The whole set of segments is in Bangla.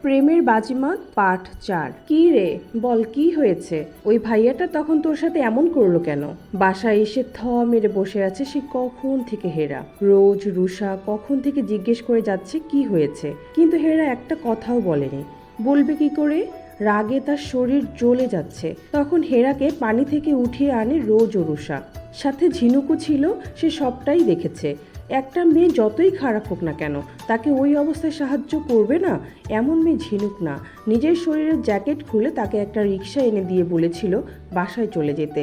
প্রেমের বাজিমাত পার্ট 4। কি রে, বল কি হয়েছে? ওই ভাইয়াটা তখন তোর সাথে এমন করলো কেন? বাসায় এসে মেরে বসে আছে সে কখন থেকে হেরা। রোজ রুষা কখন থেকে জিজ্ঞেস করে যাচ্ছে কি হয়েছে, কিন্তু হেরা একটা কথাও বলেনি। বলবে কি করে? রাগে তার শরীর জ্বলে যাচ্ছে। তখন হেরাকে পানি থেকে উঠিয়ে আনে রোজ ও রুষা। সাথে ঝিনুকও ছিল, সে সবটাই দেখেছে। একটা মেয়ে যতই খারাপ হোক না কেন, তাকে ওই অবস্থায় সাহায্য করবে না এমন মেয়ে ঝিনুক না। নিজের শরীরের জ্যাকেট খুলে তাকে একটা রিক্সা এনে দিয়ে বলেছিল বাসায় চলে যেতে।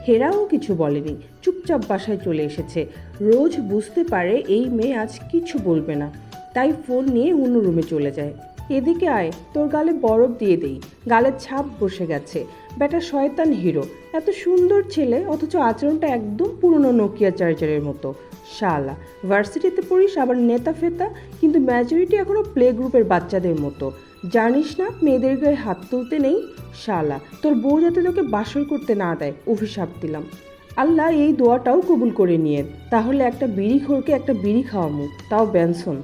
হেরাও কিছু বলেনি, চুপচাপ বাসায় চলে এসেছে। রোজ বুঝতে পারে এই মেয়ে আজ কিছু বলবে না, তাই ফোন নিয়ে অন্য রুমে চলে যায়। এদিকে আয়, তোর গালে বরফ দিয়ে দেই। গালের ছাপ বসে গেছে। বেটা শয়তান হিরো, এত সুন্দর ছেলে অথচ আচরণটা একদম পুরনো নোকিয়া চার্জারের মতো। শালা, ভার্সিটিতে পড়িস আবার নেতা ফেতা, কিন্তু ম্যাজরিটি এখনও প্লে গ্রুপের বাচ্চাদের মতো। জানিস না মেয়েদের গায়ে হাত তুলতে নেই? শালা, তোর বউ যাতে তোকে বাসর করতে না দেয় অভিশাপ দিলাম। আল্লাহ এই দোয়াটাও কবুল করে নিয়ে, তাহলে একটা বিড়ি খোরকে একটা বিড়ি খাওয়ামু, তাও বেনসন।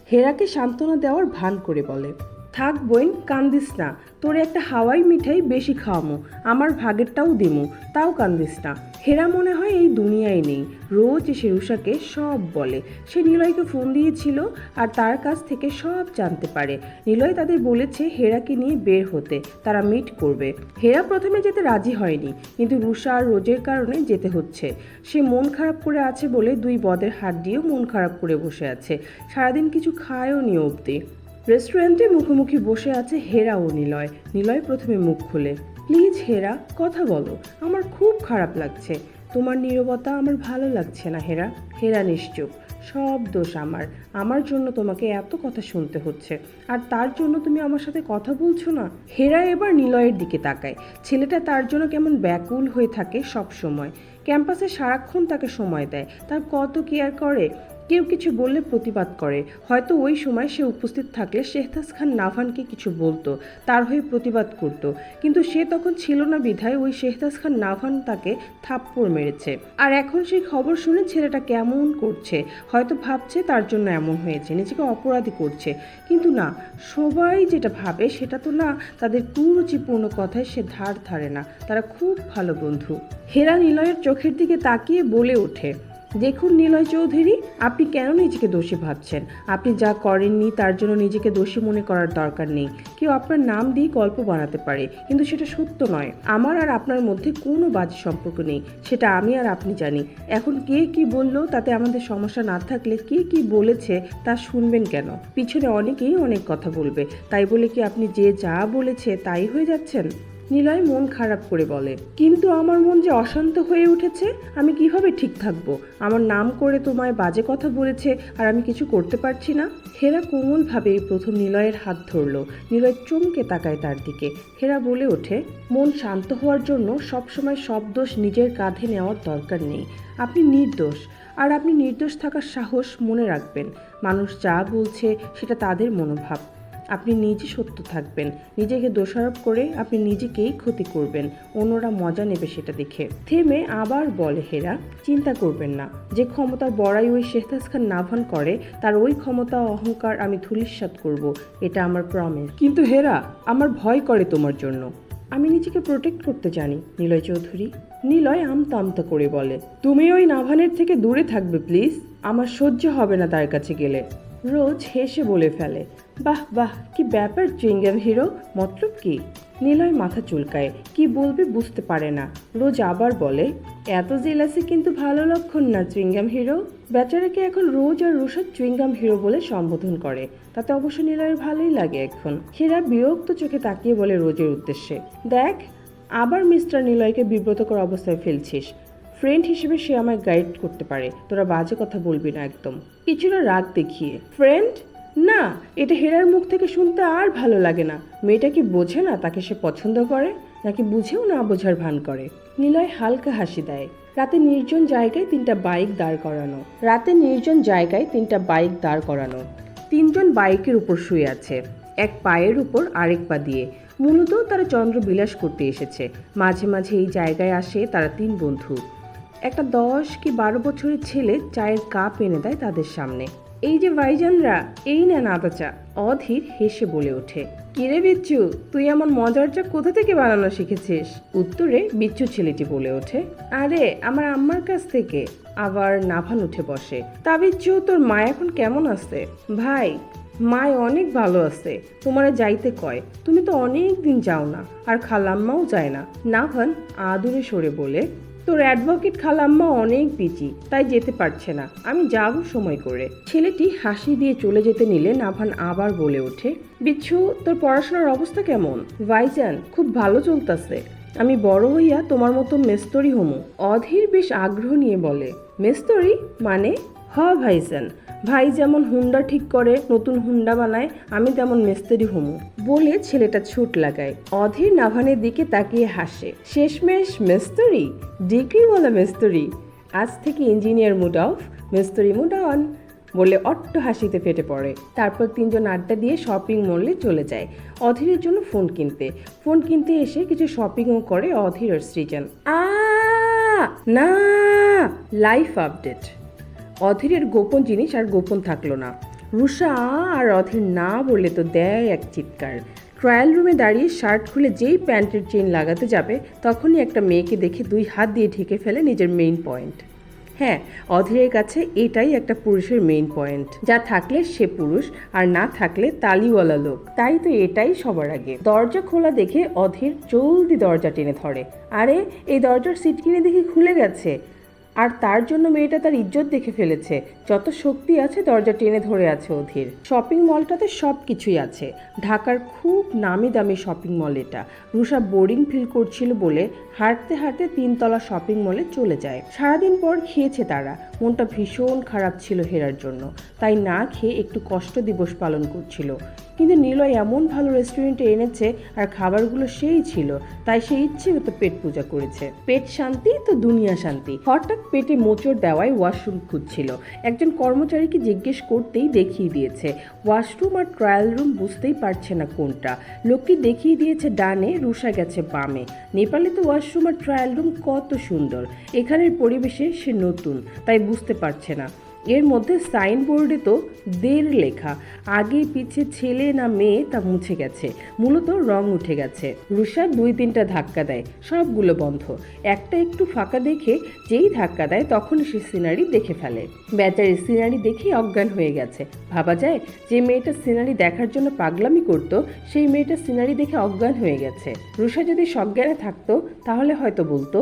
হেরাকে সান্ত্বনা দেওয়ার ভান করে বলে, থাক বোন, কান্দিস না। তোরে একটা হাওয়াই মিঠাই বেশি খাওয়ামু, আমার ভাগেরটাও দিমু, তাও কান্দিস না। হেরা মনে হয় এই দুনিয়ায় নেই। রোজ এসে রুষাকে সব বলে। সে নিলয়কে ফোন দিয়েছিল আর তার কাছ থেকে সব জানতে পারে। নিলয় তাদের বলেছে হেরাকে নিয়ে বের হতে, তারা মিট করবে। হেরা প্রথমে যেতে রাজি হয়নি, কিন্তু রুষা আর রোজের কারণে যেতে হচ্ছে। সে মন খারাপ করে আছে বলে দুই বদের হাত দিয়েও মন খারাপ করে বসে আছে। সারাদিন কিছু খায়ও নি অবধি। রেস্টুরেন্টে মুখোমুখি বসে আছে হেরা ও নিলয়। নিলয় প্রথমে মুখ খোলে, প্লিজ হেরা, কথা বলো, আমার খুব খারাপ লাগছে। তোমার নীরবতা আমার ভালো লাগছে না হেরা। হেরা নিশ্চুপ, সব দোষ আমার জন্য তোমাকে এত কথা শুনতে হচ্ছে, আর তার জন্য তুমি আমার সাথে কথা বলছো না। হেরা এবার নিলয়ের দিকে তাকায়। ছেলেটা তার জন্য কেমন ব্যাকুল হয়ে থাকে সব সময়। ক্যাম্পাসে সারাক্ষণ তাকে সময় দেয়, তার কত কেয়ার করে। কেউ কিছু বললে প্রতিবাদ করে। হয়তো ওই সময় সে উপস্থিত থাকলে শেহতাজ খান নাভানকে কিছু বলতো, তার হয়ে প্রতিবাদ করত, কিন্তু সে তখন ছিল না বিধায় ওই শেহতাজ খান নাভান তাকে থাপ্পড় মেরেছে। আর এখন সেই খবর শুনে ছেলেটা কেমন করছে, হয়তো ভাবছে তার জন্য এমন হয়েছে, নিজেকে অপরাধী করছে। কিন্তু না, সবাই যেটা ভাবে সেটা তো না। তাদের কুরুচিপূর্ণ কথায় সে ধার ধারে না, তারা খুব ভালো বন্ধু। হেরা নিলয়ের চোখের দিকে তাকিয়ে বলে ওঠে, দেখুন নিলয় চৌধুরী, আপনি কেন নিজেকে দোষী ভাবছেন? আপনি যা করেননি তার জন্য নিজেকে দোষী মনে করার দরকার নেই। কেউ আপনার নাম দিয়ে গল্প বানাতে পারে, কিন্তু সেটা সত্য নয়। আমার আর আপনার মধ্যে কোনো বাজে সম্পর্ক নেই, সেটা আমি আর আপনি জানি। এখন কে কি বলল তাতে আমাদের সমস্যা না থাকলে কে কি বলেছে তা শুনবেন কেন? পিছনে অনেকেই অনেক কথা বলবে, তাই বলে কি আপনি যে যা বলেছে তাই হয়ে যাচ্ছেন? নিলয় মন খারাপ করে বলে, কিন্তু আমার মন যে অশান্ত হয়ে উঠেছে, আমি কিভাবে ঠিক থাকবো? আমার নাম করে তোমায় বাজে কথা বলেছে আর আমি কিছু করতে পারছি না। হেরা কোমলভাবে এই প্রথম নিলয়ের হাত ধরল। নিলয় চমকে তাকায় তার দিকে। হেরা বলে ওঠে, মন শান্ত হওয়ার জন্য সবসময় সব দোষ নিজের কাঁধে নেওয়ার দরকার নেই। আপনি নির্দোষ, আর আপনি নির্দোষ থাকার সাহস মনে রাখবেন। মানুষ যা বলছে সেটা তাদের মনোভাব। আপনি নিজে সত্য থাকবেন। নিজেকে দোষারোপ করে আপনি নিজেকেই ক্ষতি করবেন, অন্যরা মজা নেবে সেটা দেখে। থেমে আবার বলে হেরা, চিন্তা করবেন না, যে ক্ষমতার বড়াই ওই শেহতাজ খান নাভান করে, তার ওই ক্ষমতা অহংকার আমি ধূলিসাৎ করব, এটা আমার প্রমিস। কিন্তু হেরা, আমার ভয় করে তোমার জন্য। আমি নিজেকে প্রোটেক্ট করতে জানি নিলয় চৌধুরী। নিলয় আমতা আমতা করে বলে, তুমি ওই নাভানের থেকে দূরে থাকবে প্লিজ, আমার সহ্য হবে না তার কাছে গেলে। রোজ হেসে বলে ফেলে, বাহ বাহ, কি ব্যাপার চুইংগাম হিরো, মতলব কি? নিলয় মাথা চুলকায়, কি বলবে বুঝতে পারে না। রোজ আবার বলে, এত জেলাসি কিন্তু ভালো লক্ষণ না চুইংগাম হিরো। বেচারাকে এখন রোজ আর রুষা চুইংগাম হিরো বলে সম্বোধন করে, তাতে অবশ্য নিলয়ের ভালোই লাগে এখন। হেরা বিরক্ত চোখে তাকিয়ে বলে রোজের উদ্দেশ্যে, দেখ, আবার মিস্টার নিলয়কে বিব্রতকর অবস্থায় ফেলছিস। ফ্রেন্ড হিসেবে সে আমায় গাইড করতে পারে, তোরা বাজে কথা বলবি না একদম। কিছুটা রাগ দেখিয়ে, ফ্রেন্ড না, এটা হেরার মুখ থেকে শুনতে আর ভালো লাগে না। মেয়েটা কি বোঝে না তাকে সে পছন্দ করে, নাকি বুঝেও না বোঝার ভান করে? নিলয় হালকা হাসি দেয়। রাতে নির্জন জায়গায় তিনটা বাইক দাঁড় করানো। তিনজন বাইকের উপর শুয়ে আছে, এক পায়ের উপর আরেক পা দিয়ে। মূলত তারা চন্দ্রবিলাস করতে এসেছে। মাঝে মাঝে এই জায়গায় আসে তারা তিন বন্ধু। একটা 10 কি 12 বছরের ছেলে চায়ের কাপ এনে দেয় তাদের সামনে। এই যে ভাইজানরা, এই নেন আদা চা। অধীর হেসে বলে ওঠে, কিরে বিচ্ছু, তুই এমন মজার চা কোথা থেকে বানানো শিখেছিস? উত্তরে বিচ্ছু ছেলেটি বলে ওঠে, আরে আমার আম্মার কাছ থেকে। আবার নাভান উঠে বসে, তা বিচ্ছু, তোর মা এখন কেমন আছে? ভাই, মায় অনেক ভালো আছে, তোমারে যাইতে কয়, তুমি তো অনেক দিন যাও না, আর খালাম্মাও যায় না। নাভান আদুরে সরে বলে, তোর অ্যাডভোকেট খালাম্মা অনেক বিজি, তাই যেতে পারছে না, আমি যাব সময় করে। ছেলেটি হাসি দিয়ে চলে যেতে নিলে নাভান আবার বলে ওঠে, বিচ্ছু, তোর পড়াশোনার অবস্থা কেমন? ভাইজান, খুব ভালো চলতেছে, আমি বড় হইয়া তোমার মতো মেস্তরি হমু। অধীর বেশ আগ্রহ নিয়ে বলে, মেস্তরি মানে? হ ভাইজান, ভাই যেমন হুন্ডা ঠিক করে, নতুন হুন্ডা বানায়, আমি তেমন মিস্ত্রি হমু। বলে ছেলেটা ছুট লাগায়। অধীর নাভানের দিকে তাকিয়ে হাসে, শেষমেশ মিস্ত্রি, ডিগ্রিওয়ালা মিস্ত্রি, আজ থেকে ইঞ্জিনিয়ার মুড অফ, মিস্ত্রি মুড অন বলে অট্ট হাসিতে ফেটে পড়ে। তারপর তিনজন আড্ডা দিয়ে শপিং মলে চলে যায় অধীরের জন্য ফোন কিনতে এসে কিছু শপিংও করে অধীর আর সৃজন। না, লাইফ আপডেট। অধীরের গোপন জিনিস আর গোপন থাকলো না। রুষা আর অধীর না বললে তো দেয় এক চিৎকার। ট্রায়াল রুমে দাঁড়িয়ে শার্ট খুলে যেই প্যান্টের চেইন লাগাতে যাবে, তখনই একটা মেয়েকে দেখে 2 হাত দিয়ে ঢেকে ফেলে নিজের মেইন পয়েন্ট। হ্যাঁ, অধীরের কাছে এটাই একটা পুরুষের মেইন পয়েন্ট, যা থাকলে সে পুরুষ, আর না থাকলে তালিওয়ালা লোক। তাই তো এটাই সবার আগে। দরজা খোলা দেখে অধীর জলদি দরজা টেনে ধরে। আরে, এই দরজার সিট কিনে দেখি খুলে গেছে, আর তার জন্য মেয়েটা তার ইজ্জত দেখে ফেলেছে। যত শক্তি আছে দরজা টেনে ধরে আছে অধীর। শপিং মলটাতে সব কিছুই আছে, ঢাকার খুব নামি দামি শপিং মল এটা। রুষা বোরিং ফিল করছিল বলে হাঁটতে হাঁটতে 3 তলা শপিং মলে চলে যায়। সারাদিন পর খেয়েছে তারা, মনটা ভীষণ খারাপ ছিল হেরার জন্য, তাই না খেয়ে একটু কষ্ট দিবস পালন করছিল। কিন্তু নিলয় এমন ভালো রেস্টুরেন্টে এনেছে আর খাবারগুলো সেই ছিল, তাই সে ইচ্ছে মতো পেট পূজা করেছে। পেট শান্তি তো দুনিয়া শান্তি। হঠাৎ পেটে মোচড় দেওয়ায় ওয়াশরুম খুঁজছিল। একজন কর্মচারীকে জিজ্ঞেস করতেই দেখিয়ে দিয়েছে ওয়াশরুম আর ট্রায়াল রুম, বুঝতেই পারছে না কোনটা। লোকটি দেখিয়ে দিয়েছে ডানে, রুষা গেছে বামে। নেপালে তো ওয়াশরুম আর ট্রায়াল রুম কত সুন্দর, এখানের পরিবেশে সে নতুন, তাই বুঝতে পারছে না। এর মধ্যে সাইনবোর্ডে তো দের লেখা, আগে পিছে ছেলে না মেয়ে তা মুছে গেছে, মূলত রং উঠে গেছে। রুষা 2-3টা ধাক্কা দেয়, সবগুলো বন্ধ। একটা একটু ফাঁকা দেখে যেই ধাক্কা দেয় তখন সে সিনারি দেখে ফেলে। বেচারি সিনারি দেখে অজ্ঞান হয়ে গেছে। ভাবা যায়, যে মেয়েটা সিনারি দেখার জন্য পাগলামি করতো, সেই মেয়েটা সিনারি দেখে অজ্ঞান হয়ে গেছে। রুষা যদি সজ্ঞানে থাকতো তাহলে হয়তো বলতো,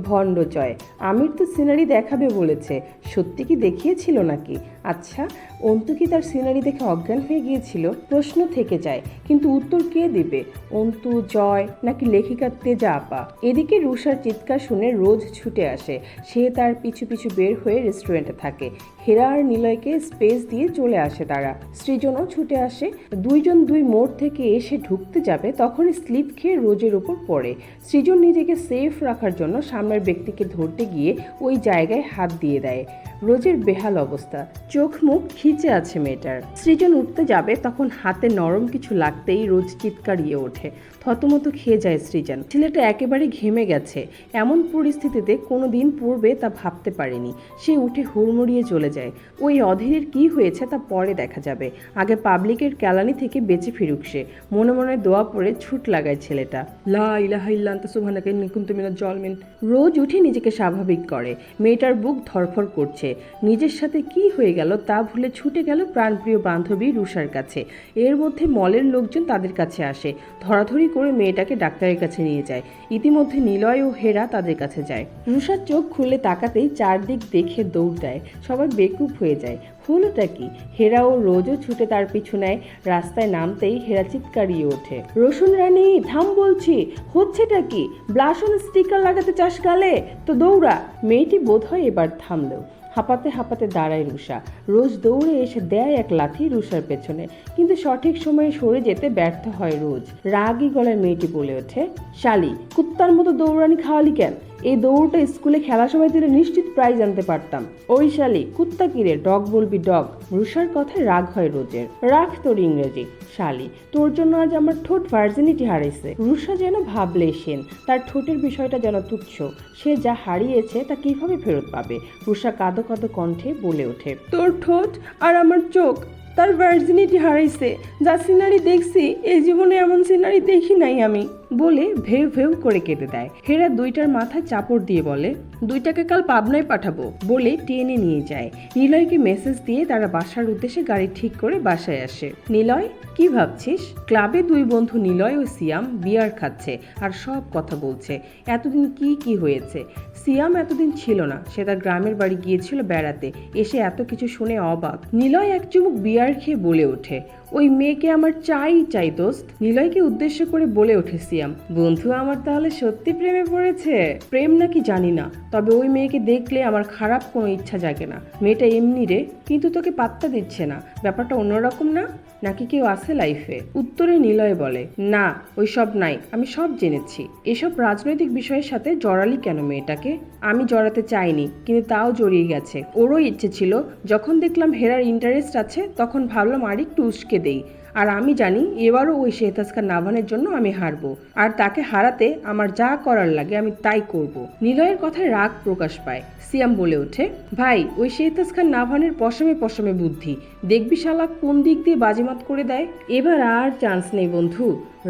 ভণ্ড জয়, আমির তো সিনারি দেখাবে বলেছে, সত্যি কি দেখিয়েছিল নাকি? আচ্ছা, অন্তু কি তার সিনারি দেখে অজ্ঞান হয়ে গিয়েছিল? প্রশ্ন থেকে যায়, কিন্তু উত্তর কে দেবে? অন্তু, জয়, নাকি লেখিকা তেজা আপা? এদিকে রুষার চিৎকার শুনে রোজ ছুটে আসে। সে তার পিছু পিছু বের হয়ে রেস্টুরেন্টে থাকে। হেরা আর নিলয়কে স্পেস দিয়ে চলে আসে তারা। সৃজনও ছুটে আসে। 2 জন 2 মোড় থেকে এসে ঢুকতে যাবে, তখনই স্লিপ খেয়ে রোজের উপর পড়ে। সৃজন নিজেকে সেফ রাখার জন্য সামনের ব্যক্তিকে ধরতে গিয়ে ওই জায়গায় হাত দিয়ে দেয়। রোজের বেহাল অবস্থা, চোখ মুখ খিচে আছে মেয়েটার। সৃজন উঠতে যাবে, তখন হাতে নরম কিছু লাগতেই রোজ চিৎকারিয়ে ওঠে। থতমত খেয়ে যায় সৃজন। ছেলেটা একেবারে ঘেমে গেছে। এমন পরিস্থিতিতে কোনো দিন পূর্বে তা ভাবতে পারেনি। সে উঠে হুড়মুড়িয়ে চলে যায়। ওই অধীরের কি হয়েছে তা পরে দেখা যাবে, আগে পাবলিকের ক্যালানি থেকে বেঁচে ফিরুক সে। মনে মনে দোয়া পড়ে ছুট লাগায় ছেলেটা। লা ইলাহা ইল্লা আনতা সুবহানাকা ইন্নী কুনতু মিনাজ জালিমিন। রোজ উঠে নিজেকে স্বাভাবিক করে। মেয়েটার বুক ধরফর করছে। নিজের সাথে কি হয়ে গেল তা ভুলে ছুটে গেল প্রাণপ্রিয় বান্ধবী রুষার কাছে। এর মধ্যে মলের লোকজন তাদের কাছে আসে, ধরাধরি করে মেয়েটাকে ডাক্তারের কাছে নিয়ে যায়। ইতিমধ্যে নিলয় ও হেরা তাদের কাছে যায়। রুষার চোখ খুলে তাকাতেই চারদিক দেখে দৌড় দেয়। সবাই বেকুব হয়ে যায়, হলোটা কি? হেরা ও রোজও ছুটে তার পিছু নেয়। রাস্তায় নামতেই হেরা চিৎকারিয়ে ওঠে, রসুন রানী থাম বলছি, হচ্ছেটা কি? ব্লাশন স্টিকার লাগাতে চাস গালে? তো দৌড়া। মেয়েটি বোধহয় এবার থামলো। হাঁপাতে হাঁপাতে দাঁড়ায় রুষা। রোজ দৌড়ে এসে দেয় এক লাথি রুষার পেছনে, কিন্তু সঠিক সময়ে সরে যেতে ব্যর্থ হয় রোজ। রাগী গলায় মেয়েটি বলে ওঠে, শালি, কুত্তার মতো দৌড়ানি খাওয়ালি কেন? এই দৌড়টা স্কুলে খেলার সময় দিলে নিশ্চিত প্রাইজ আনতে পারতাম। ওই শালি, কুত্তা কিরে, ডগ বলবি ডগ। রুষার কথায় রাগ হয় রোজের। রাখ তোর ইংরেজি। শালি, তোর জন্য আজ আমার ঠোঁট ভার্জিনিটি হারাইছে। রুষা যেন ভাবলে সেন, তার ঠোঁটের বিষয়টা যেন তুচ্ছ। সে যা হারিয়েছে তা কিভাবে ফেরত পাবে? রুষা কাঁদো কাঁদো কণ্ঠে বলে ওঠে, তোর ঠোঁট আর আমার চোখ তার ভার্জিনিটি হারাইছে। যা সিনারি দেখছি, এই জীবনে এমন সিনারি দেখি নাই আমি, বলে ভেউ ভেউ করে কেটে দেয়। হেরা দুইটার মাথায় চাপড় দিয়ে বলে, দুইটাকে কাল পাবনায় পাঠাবো, বলে টেনে নিয়ে যায়। নিলয়কে মেসেজ দিয়ে তারা বাসার উদ্দেশ্যে গাড়ি ঠিক করে বাসায় আসে। নিলয়, কি ভাবছিস? ক্লাবে দুই বন্ধু নিলয় ও সিয়াম বিয়ার খাচ্ছে আর সব কথা বলছে। এতদিন কি হয়েছে? সিয়াম এতদিন ছিল না, সে তার গ্রামের বাড়ি গিয়েছিল বেড়াতে, এসে এত কিছু শুনে অবাক। নিলয় এক চুমুক বিয়ার খেয়ে বলে ওঠে, ওই মেয়েকে আমার চাই দোস্ত। নিলয়কে উদ্দেশ্য করে বলে ওঠে সিয়াম, বন্ধু আমার তাহলে সত্যি প্রেমে পড়েছে। প্রেম নাকি জানি না, তবে ওই মেয়েকে দেখলে আমার খারাপ কোনো ইচ্ছা জাগে না। মেয়েটা এমনি রে, কিন্তু তোকে পাত্তা দিচ্ছে না। ব্যাপারটা অন্যরকম না? নাকি কেউ আছে লাইফে? উত্তরে নিলয় বলে, না ওই সব নাই, আমি সব জেনেছি। এসব রাজনৈতিক বিষয়ের সাথে জড়ালি কেন মেয়েটাকে? আমি জড়াতে চাইনি, কিন্তু তাও জড়িয়ে গেছে। ওরও ইচ্ছে ছিল। যখন দেখলাম হেরার ইন্টারেস্ট আছে, তখন ভাবলাম আরেকটু উস্কে দেই। আর আমি জানি এবারও ওই শেহতাজ খান নাভানের জন্য আমি হারবো, আর তাকে হারাতে আমার যা করার লাগে আমি তাই করব। নিলয়ের কথায় রাগ প্রকাশ পায়। সিয়াম বলে ওঠে, ভাই ওই শেহতাজ খান নাভানের পশমে পশমে বুদ্ধি, দেখবি শালা কোন দিক দিয়ে বাজিমাত করে দেয়। এবার আর চান্স নেই বন্ধু,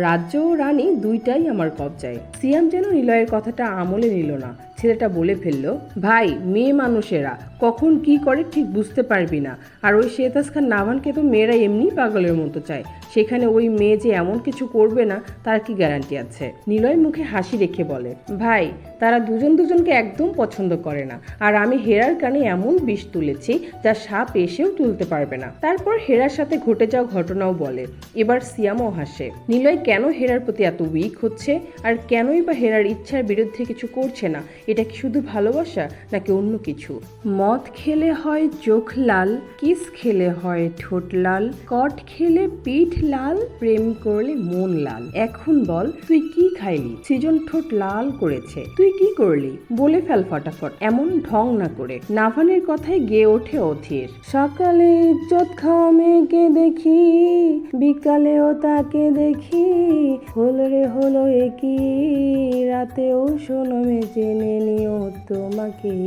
রাজ্য ও রানী দুইটাই আমার কবজায়। সিয়াম যেন নিলয়ের কথাটা আমলে নিল না। ছেলেটা বলে ফেললো, ভাই মেয়ে মানুষেরা কখন কি করে ঠিক বুঝতে পারবি না। আর ওই শেহতাজ খান নাভানকে তো মেয়েরা এমনি পাগলের মতো চায়, সেখানে ওই মেয়ে যে এমন কিছু করবে না তার কি গ্যারান্টি আছে? নিলয় মুখে হাসি রেখে বলে, ভাই তারা দুজনকে একদম পছন্দ করে না, আর আমি হেরার কানে এমন বিষ তুলেছি যা সাপ এসেও তুলতে পারবে না। তারপর হেরার সাথে ঘটে যাওয়া ঘটনাও বলে। এবার সিয়ামও হাসে। নিলয় কেন হেরার প্রতি এত উইক হচ্ছে, আর কেনই বা হেরার ইচ্ছার বিরুদ্ধে কিছু করছে না? এটা কি শুধু ভালোবাসা নাকি অন্য কিছু? মদ খেলে হয় চোখ লাল, কিস খেলে হয় ঠোঁট লাল, কট খেলে পিঠ লাল, প্রেম করলে মন লাল। এখন বল তুই কি খাইলি? সৃজন ঠোঁট লাল করেছে, তুই কি করলি? বলে ফেল ফটাফট, এমন ঢং না করে। নাভানের কথায় গেয়ে ওঠে অধীর, সকালে ইজ্জত খাওয়া মেয়েকে দেখি, বিকালেও তাকে দেখি, হলো একই রাতেও শোনো মে জেনে নিও তোমাকেই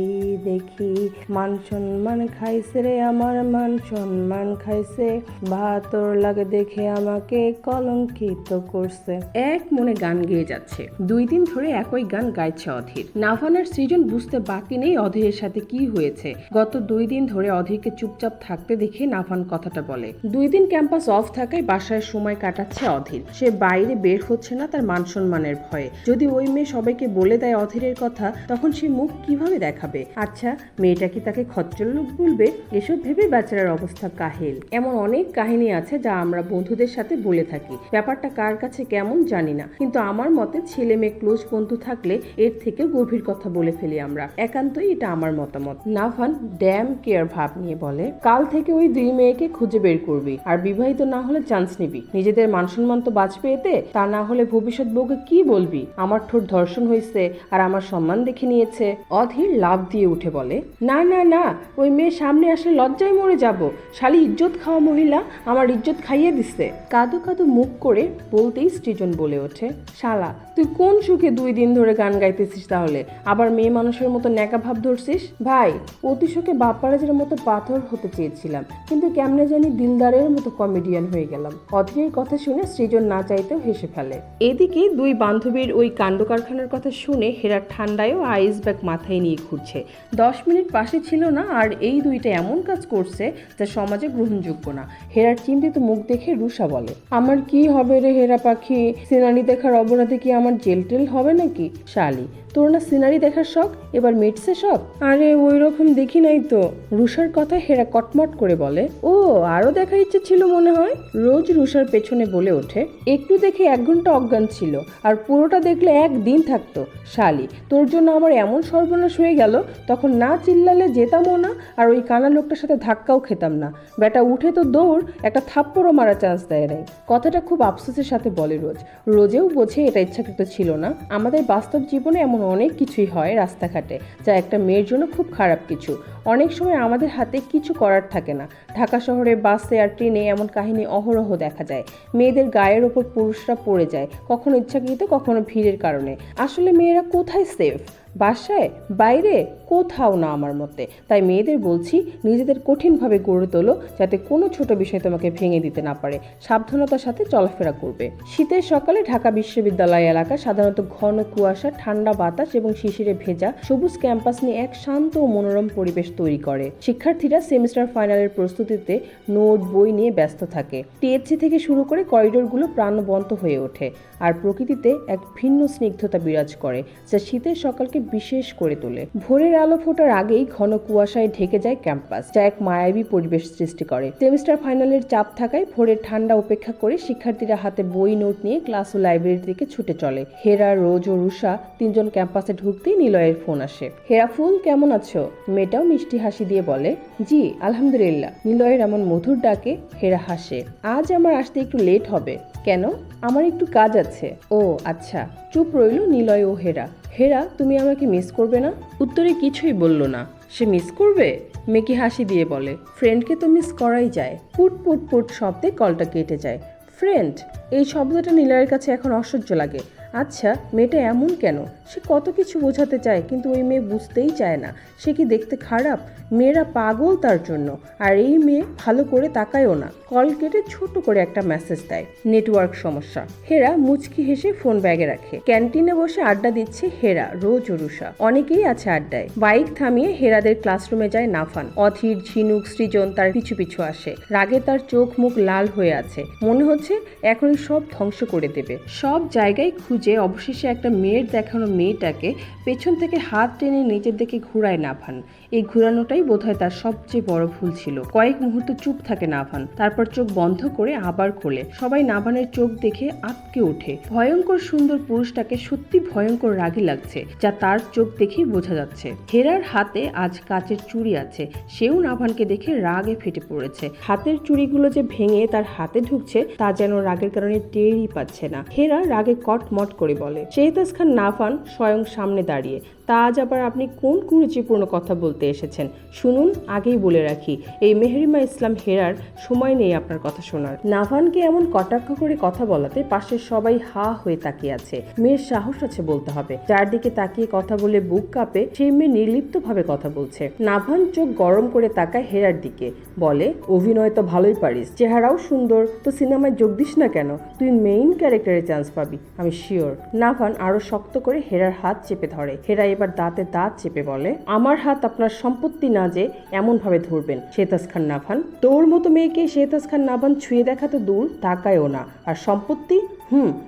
দেখি। মান সম্মান খাইছে রে আমার, মান সম্মান খাইছে, বাহাত্তর লাগে দেখে আমাকে কলঙ্কিত করছে। এক মনে গান গেয়ে যাচ্ছে। 2 দিন ধরে একই গান গাইছে অধীর। নাভান আর সৃজন বুঝতে বাকি নেই অধীরের সাথে কি হয়েছে। গত 2 দিন ধরে অধীরকে চুপচাপ থাকতে দেখে নাভান কথাটা বলে। 2 দিন ক্যাম্পাস অফ থাকায় বাসায় সময় কাটাচ্ছে অধীর। সে বাইরে বের হচ্ছে না তার মান সম্মানের ভয়ে। যদি ওই মেয়ে সবাইকে বলে দেয় অধীরের কথা, তখন সে মুখ কিভাবে দেখাবে? আচ্ছা, মেয়েটা কি তাকে খচ্চরলোক বলবে? এসব ভেবে বেচারার অবস্থা কাহিল। এমন অনেক কাহিনী আছে যা আমরা বন্ধুদের সাথে বলে থাকি। ব্যাপারটা কার কাছে কেমন জানি না, কিন্তু আমার মতে ছেলে মেয়ে ক্লোজ বন্ধু থাকলে এর থেকে গভীর কথা বলে ফেলি আমরা। একান্তই এটা আমার মতামত। নাভান ড্যাম কেয়ার ভাব নিয়ে বলে, কাল থেকে ওই 2 মেয়েকে খুঁজে বের করবি, আর বিবাহিত না হলে চান্স নিবি। নিজেদের মান সম্মান তো বাঁচবে এতে, তা না হলে ভবিষ্যৎ বউকে কি বলবি? আমার ঠোঁট ধর্ষণ হয়েছে আর আমার সম্মান দেখে নিয়েছে। অধীর লাভ দিয়ে উঠে বলে, না না না, ওই মেয়ে সামনে আসলে লজ্জায় মরে যাব। শালি ইজ্জত খাওয়া মহিলা আমার ইজ্জত খাইয়ে দিচ্ছে। কাদো কাদো মুখ করে বলতেই সৃজন বলে ওঠে, শালা তুই কোন সুখে 2 দিন ধরে গান গাইতেছিস তাহলে? আবার মেয়ে মানুষের মতো ন্যাকা ভাব ধরছিস? ভাই অতি শোকে বাপ্পারাজের মতো পাথর হতে চেয়েছিলাম, কিন্তু কেমনে জানি দিলদারের মতো কমেডিয়ান হয়ে গেলাম। অধীরের কথা শুনে সৃজন না চাইতেও হেসে ফেলে। এদিকে 2 বান্ধবীর ওই কাণ্ড কারখানার কথা শুনে হেরা ঠান্ডায়ও আইস ব্যাগ মাথায় নিয়ে ঘুরছে। 10 মিনিট পাশে ছিল না, আর এই 2টা এমন কাজ করছে যা সমাজে গ্রহণযোগ্য না। হেরার চিন্তিত মুখ দেখে রুষা বলে, আমার কি হবে রে হেরা পাখি? সিনারি দেখার অপরাধে কি আমার জেল টেল হবে নাকি? শালি, তোর না সিনারি দেখার শখ, এবার মিটছে শখ? আরে ওই রকম দেখি নাই তো। রুষার কথা হেরা কটমট করে বলে, ও আরো দেখার ইচ্ছে ছিল মনে হয়। রোজ রুষার পেছনে বলে ওঠে, একটু দেখে 1 ঘন্টা অজ্ঞান ছিল, আর পুরোটা দেখলে 1 দিন থাকতো। শালি, তোর জন্য আমার এমন সর্বনাশ হয়ে গেল, তখন না চিল্লালে যেতামও না, আর ওই কানা লোকটার সাথে ধাক্কাও খেতাম না। বেটা উঠে তো দৌড়, একটা থাপ্পড়ও মারা চান্স ক্লাস দেয় নাই। কথাটা খুব আফসোসের সাথে বলে রোজ। রোজেও বোঝে এটা ইচ্ছাকৃত ছিল না। আমাদের বাস্তব জীবনে এমন অনেক কিছুই হয় রাস্তাঘাটে যা একটা মেয়ের জন্য খুব খারাপ কিছু। অনেক সময় আমাদের হাতে কিছু করার থাকে না। ঢাকা শহরে বাসে আর ট্রেনে এমন কাহিনী অহরহ দেখা যায়। মেয়েদের গায়ের ওপর পুরুষরা পড়ে যায়, কখনো ইচ্ছাকৃত, কখনো ভিড়ের কারণে। আসলে মেয়েরা কোথায় সেফ? বাসায়, বাইরে, কোথাও না আমার মতে। তাই মেয়েদের বলছি, নিজেদের কঠিনভাবে গড়ে তোলো যাতে কোনো ছোট বিষয় তোমাকে ভেঙে দিতে না পারে। সাবধানতার সাথে চলাফেরা করবে। শীতের সকালে ঢাকা বিশ্ববিদ্যালয় এলাকা সাধারণত ঘন কুয়াশা, ঠান্ডা বাতাস এবং শিশিরে ভেজা সবুজ ক্যাম্পাস নিয়ে এক শান্ত ও মনোরম পরিবেশ তৈরি করে। শিক্ষার্থীরা সেমিস্টার ফাইনালের প্রস্তুতিতে নোট বই নিয়ে ব্যস্ত থাকে। টিএসসি থেকে শুরু করে করিডোরগুলো প্রাণবন্ত হয়ে ওঠে, আর প্রকৃতিতে এক ভিন্ন স্নিগ্ধতা বিরাজ করে যা শীতের সকালকে বিশেষ করে তোলে। ভোরের আলো ফোটার আগেই ঘন কুয়াশায় ঢেকে যায় ক্যাম্পাস, যা এক মায়াবী পরিবেশ সৃষ্টি করে। সেমিস্টার ফাইনালের চাপ থাকায় ভোরের ঠান্ডা উপেক্ষা করে শিক্ষার্থীরা হাতে বই নোট নিয়ে ক্লাস ও লাইব্রেরির দিকে ছুটে চলে। হেরা, রোজ ও রুষা তিনজন ক্যাম্পাসে ঢুকতেই নিলয়ের ফোন আসে। হেরা ফুল, কেমন আছো? মেয়েটাও মিষ্টি হাসি দিয়ে বলে, জি আলহামদুলিল্লাহ। নিলয়ের এমন মধুর ডাকে হেরা হাসে। আজ আমার আসতে একটু লেট হবে। কেন? আমার একটু কাজ আছে। ও আচ্ছা। চুপ রইল নিলয় ও হেরা। হেরা, তুমি আমাকে মিস করবে না? উত্তরে কিছুই বলল না। সে মিস করবে? মেকি হাসি দিয়ে বলে, ফ্রেন্ডকে তো মিস করাই যায়। পুট পুট পুট শব্দে কলটা কেটে যায়। ফ্রেন্ড, এই শব্দটা নিলয়ের কাছে এখন অসহ্য লাগে। আচ্ছা, মেয়েটা এমন কেন? সে কত কিছু বোঝাতে চায়, কিন্তু ওই মেয়ে বুঝতেই চায় না। সে কি দেখতে খারাপ? মেয়েরা পাগল তার জন্য, আর এই মেয়ে ভালো করে তাকায়ও না। কল কেটে ছোট করে একটা মেসেজ দেয়, নেটওয়ার্ক সমস্যা। হেরা মুচকি হেসে ফোন ব্যাগে রাখে। ক্যান্টিনে বসে আড্ডা দিচ্ছে হেরা, রোজ ও রুষা। অনেকেই আছে আড্ডায়। বাইক থামিয়ে হেরাদের ক্লাসরুমে যায় নাফান। অধীর, ঝিনুক, সৃজন তার পিছু পিছু আসে। রাগে তার চোখ মুখ লাল হয়ে আছে। মনে হচ্ছে এখনই সব ধ্বংস করে দেবে। সব জায়গায় খুঁজে অবশেষে একটা মেয়ের দেখানো মেয়েটাকে পেছন থেকে হাত টেনে নিচের দিকে ঘুরায় নাফান। এই ঘুরানোটাই বোধহয় তার সবচেয়ে বড় ভুল ছিল। কয়েক মুহূর্ত চুপ থাকে নাভান, তারপর চোখ বন্ধ করে আবার খোলে। সবাই নাভানের চোখ দেখে আঁতকে ওঠে। ভয়ঙ্কর সুন্দর পুরুষটাকে সত্যি ভয়ঙ্কর রাগী লাগছে, যা তার চোখ দেখেই বোঝা যাচ্ছে। হেরার হাতে আজ কাচের চুড়ি আছে। সেও নাভানকে দেখে রাগে ফেটে পড়েছে। হাতের চুড়িগুলো যে ভেঙে তার হাতে ঢুকছে তা যেন রাগের কারণে টেরই পাচ্ছে না। হেরা রাগে কটমট করে বলে। শেহতাজ খান নাভান স্বয়ং সামনে দাঁড়িয়ে। তা আজ আবার আপনি কোন কুরুচিপূর্ণ কথা বলতে এসেছেন? শুনুন, আগেই বলে রাখি, এই মেহরিমা ইসলাম হেরার সময় নেই আপনার কথা শোনার। নাভানকে এমন কটাক্ষ করে কথা বলাতে পাশের সবাই হা হয়ে তাকিয়ে আছে। মেয়ের সাহস আছে বলতে হবে। যার দিকে তাকিয়ে কথা বলে বুক কাঁপে, সেই মেয়ে নির্লিপ্তভাবে কথা বলছে। নাভান চোখ গরম করে তাকায় হেরার দিকে, বলে, অভিনয় তো ভালোই পারিস, চেহারাও সুন্দর, তো সিনেমায় যোগ দিস না কেন? তুই মেইন ক্যারেক্টারে চান্স পাবি, আমি শিওর। নাভান আরো শক্ত করে হেরার হাত চেপে ধরে। হেরা এবার দাঁতে দাঁত চেপে বলে, আমার হাত আপনার সম্পত্তি না যে এমন ভাবে ধরবেন শেহতাজ খান নাভান। তোর মতো মেয়েকে শেহতাজ খান নাভান ছুঁয়ে দেখা তো দূর, তাকায়ও না। আর সম্পত্তি,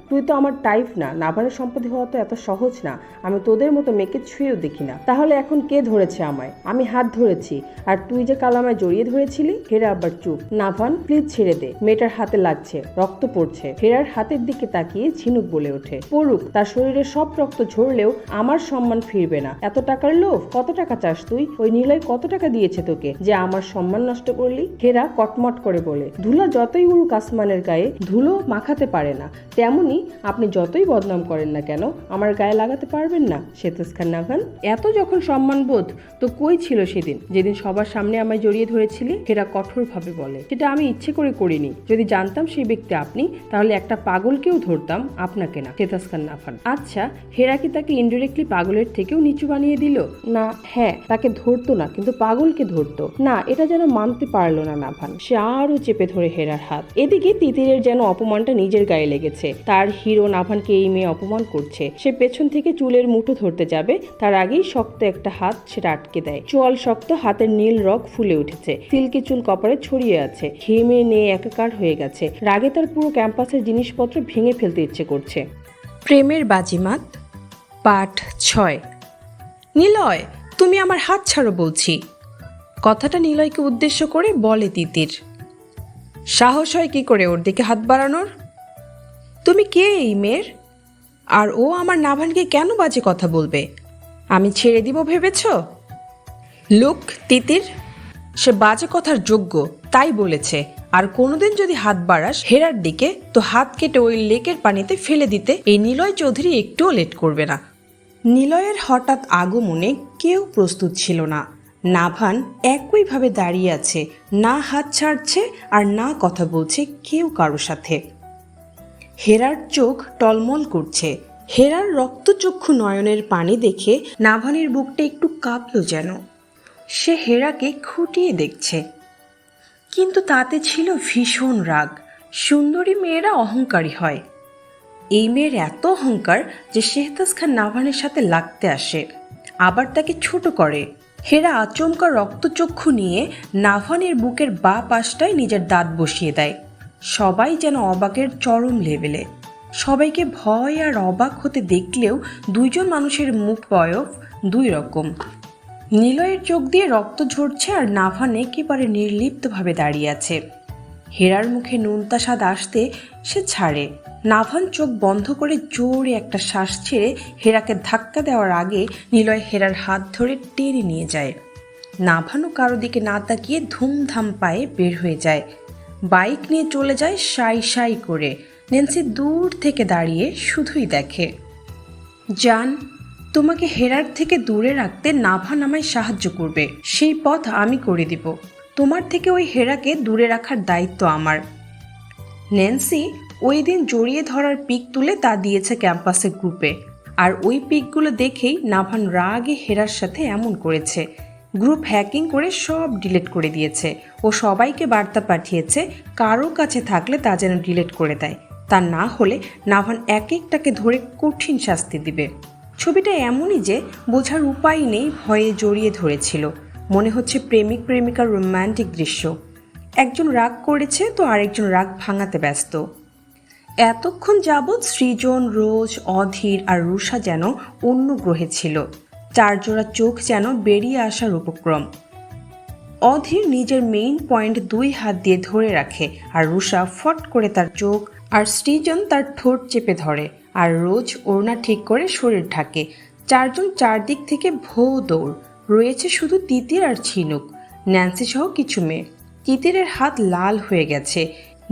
তুই তো আমার টাইপ না। নাভানের সম্পত্তি হওয়া তো এত সহজ না। আমি তোদের মতো মেয়েকে ছুঁয়েও দেখি না। তাহলে এখন কে ধরেছে আমায়? আমি হাত ধরেছি। আর তুই যে কাল আমায় জড়িয়ে ধরেছিলি। হেরা আবার চুপ। নাভান, প্লিজ ছেড়ে দে, মেয়েটার হাতে লাগছে, রক্ত পড়ছে। হেরার হাতের দিকে তাকিয়ে ঝিনুক বলে ওঠে, পড়ুক, তার শরীরে সব রক্ত ঝরলেও আমার সম্মান ফিরবে না। এত টাকার লোভ? কত টাকা চাস তুই? ওই নিলয় কত টাকা দিয়েছে তোকে যে আমার সম্মান নষ্ট করলি? হেরা কটমট করে বলে, ধুলা যতই উড়ুক আসমানের গায়ে, ধুলো মাখাতে পারে না। তেমনি আপনি যতই বদনাম করেন না কেন, আমার গায়ে লাগাতে পারবেন না শেহতাজ খান নাভান। এত যখন সম্মানবোধ তো কই ছিল সেদিন, যেদিন সবার সামনে আমায় জড়িয়ে ধরেছিলি? হেরা কঠোরভাবে বলে, সেটা আমি ইচ্ছে করে করিনি। যদি জানতাম সেই ব্যক্তি আপনি, তাহলে একটা পাগলকেও ধরতাম, আপনাকে না। শেহতাজ খান নাভান, আচ্ছা, হেরা কি তাকে ইনডিরেক্টলি পাগলের থেকেও নিচু বানিয়ে দিল? না, হ্যাঁ, তাকে ধরতো না, কিন্তু পাগলকে ধরতো না। এটা যেন মানতে পারলো না নাভান। সে আরো চেপে ধরে হেরার হাত। এদিকে তিতিরের যেন অপমানটা নিজের গায়ে লেগেছে। তার হিরো নাভানকে এই মেয়ে অপমান করছে। সে পেছন থেকে চুলের মুঠো ধরতে যাবে, তার আগেই শক্ত একটা হাত সেটা আটকে দেয়। চোয়াল শক্ত, হাতের নীল রগ ফুলে উঠেছে, সিল্কি চুল কপালে ছড়িয়ে আছে, ঘেমে নিয়ে একাকার হয়ে গেছে। রাগে তার পুরো ক্যাম্পাসের জিনিসপত্র ভেঙে ফেলতে ইচ্ছে করছে। প্রেমের বাজিমাত পাঠ 6। নিলয়, তুমি আমার হাত ছাড়ো বলছি। কথাটা নিলয়কে উদ্দেশ্য করে বলে তিতির। সাহস হয় কি করে ওর দিকে হাত বাড়ানোর? তুমি কে এই মেয়ের? আর ও আমার নাভানকে কেন বাজে কথা বলবে? আমি ছেড়ে দিব ভেবেছ? লুক তিতির, সে বাজে কথার যোগ্য, তাই বলেছে। আর কোনোদিন যদি হাত বাড়াস হেরার দিকে তো হাত কেটে ওই লেকের পানিতে ফেলে দিতে এই নিলয় চৌধুরী একটুও লেট করবে না। নিলয়ের হঠাৎ আগমনে কেউ প্রস্তুত ছিল না। নাভান একইভাবে দাঁড়িয়ে আছে, না হাত ছাড়ছে আর না কথা বলছে কেউ কারো সাথে। হেরার চোখ টলমল করছে। হেরার রক্তচক্ষু নয়নের পানি দেখে নাভানের বুকটা একটু কাঁপল যেন। সে হেরাকে খুঁটিয়ে দেখছে, কিন্তু তাতে ছিল ভীষণ রাগ। সুন্দরী মেয়েরা অহংকারী হয়। এই মেয়ের এত অহংকার যে শেহতাজ খান নাভানের সাথে লাগতে আসে, আবার তাকে ছোট করে। হেরা আচমকা রক্তচক্ষু নিয়ে নাভানের বুকের বাঁ পাশটায় নিজের দাঁত বসিয়ে দেয়। সবাই যেন অবাকের চরম লেভেলে। সবাইকে ভয় আর অবাক হতে দেখলেও দুইজন মানুষের মুখ বয়স দুই রকম। নিলয়ের চোখ দিয়ে রক্ত ঝরছে আর নাভান একেবারে নির্লিপ্তভাবে দাঁড়িয়ে আছে। হেরার মুখে নুনতা স্বাদ আসতে সে ছাড়ে। নাভান চোখ বন্ধ করে জোরে একটা শ্বাস ছেড়ে হেরাকে ধাক্কা দেওয়ার আগে নিলয় হেরার হাত ধরে টেনে নিয়ে যায়। নাভানও কারো দিকে না তাকিয়ে ধুমধাম পায়ে বের হয়ে যায়। বাইক নিয়ে চলে যায় সাই সাই করে। ন্যান্সি দূর থেকে দাঁড়িয়ে শুধুই দেখে। জান, তোমাকে হেরার থেকে দূরে রাখতে নাভান আমায় সাহায্য করবে, সেই পথ আমি করে দিব। তোমার থেকে ওই হেরাকে দূরে রাখার দায়িত্ব আমার। ন্যান্সি ওই দিন জড়িয়ে ধরার পিক তুলে তা দিয়েছে ক্যাম্পাসের গ্রুপে, আর ওই পিকগুলো দেখেই নাভান রাগে হেরার সাথে এমন করেছে। গ্রুপ হ্যাকিং করে সব ডিলিট করে দিয়েছে। ও সবাইকে বার্তা পাঠিয়েছে কারো কাছে থাকলে তা যেন ডিলিট করে দেয়, তা না হলে নাভান এক একটাকে ধরে কঠিন শাস্তি দিবে। ছবিটা এমনই যে বোঝার উপায় নেই, ভয়ে জড়িয়ে ধরেছিল। মনে হচ্ছে প্রেমিক প্রেমিকার রোম্যান্টিক দৃশ্য। একজন রাগ করেছে তো আরেকজন রাগ ভাঙাতে ব্যস্ত। এতক্ষণ যাবৎ সৃজন, রোজ, অধীর আর রুষা যেন অন্য গ্রহে ছিল। চারজোড়া চোখ যেন বেরিয়ে আসার উপক্রম। অধীর নিজের মেইন পয়েন্ট দুই হাত দিয়ে ধরে রাখে, আর রুষা ফট করে তার চোখ, আর সৃজন তার ঠোঁট চেপে ধরে, আর রোজ ওড়না ঠিক করে শরীর ঢাকে। চারজন চারদিক থেকে ভো দৌড়। রয়েছে শুধু তিতির আর ঝিনুক, ন্যান্সি সহ কিছু মেয়ে। তিতিরের হাত লাল হয়ে গেছে।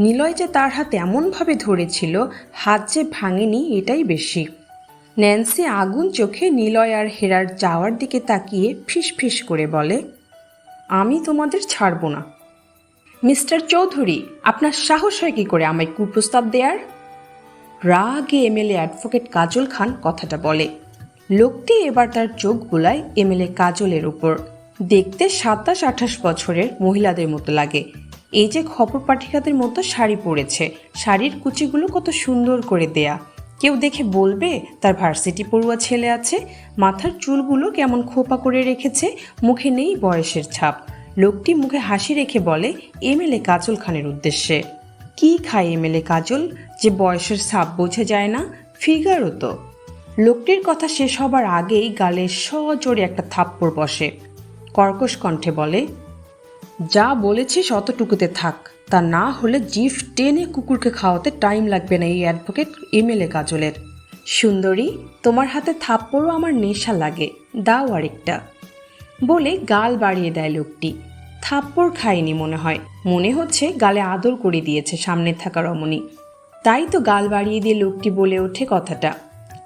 নিলয় যে তার হাত এমনভাবে ধরেছিল, হাত যে ভাঙেনি এটাই বেশি। ন্যান্সি আগুন চোখে নিলয় আর হেরার যাওয়ার দিকে তাকিয়ে ফিস ফিস করে বলে, আমি তোমাদের ছাড়ব না। মিস্টার চৌধুরী, আপনার সাহস হয় কি করে আমায় কুপ্রস্তাব দেয়ার? রাগে এমএলএ অ্যাডভোকেট কাজল খান কথাটা বলে। লোকটি এবার তার চোখ বুলায় এমএলএ কাজলের উপর। দেখতে 27-28 বছরের মহিলাদের মতো লাগে। এই যে খবর পাঠিকাদের মতো শাড়ি পরেছে, শাড়ির কুচিগুলো কত সুন্দর করে দেয়া। কেউ দেখে বলবে তার ভার্সিটি পড়ুয়া ছেলে আছে। মাথার চুলগুলো কেমন খোপা করে রেখেছে, মুখে নেই বয়সের ছাপ। লোকটি মুখে হাসি রেখে বলে এমএলএ কাজল খানের উদ্দেশ্যে, কি খায় এমএলএ কাজল যে বয়সের ছাপ বোঝা যায় না? ফিগারও তো। লোকটির কথা শেষ হবার আগেই গালে সজোরে একটা থাপ্পড় বসে। কর্কশ কণ্ঠে বলে, যা বলেছিস অতটুকুতে থাক, তা না হলে জিভ টেনে কুকুরকে খাওয়াতে টাইম লাগবে না এই অ্যাডভোকেট এমএলএ কাজলের। সুন্দরী, তোমার হাতে থাপ্পড়ও আমার নেশা লাগে, দাও আরেকটা। বলে গাল বাড়িয়ে দেয় লোকটি। থাপ্পড় খায়নি মনে হয়, মনে হচ্ছে গালে আদর করে দিয়েছে সামনে থাকা রমণী। তাই তো গাল বাড়িয়ে দিয়ে লোকটি বলে ওঠে কথাটা।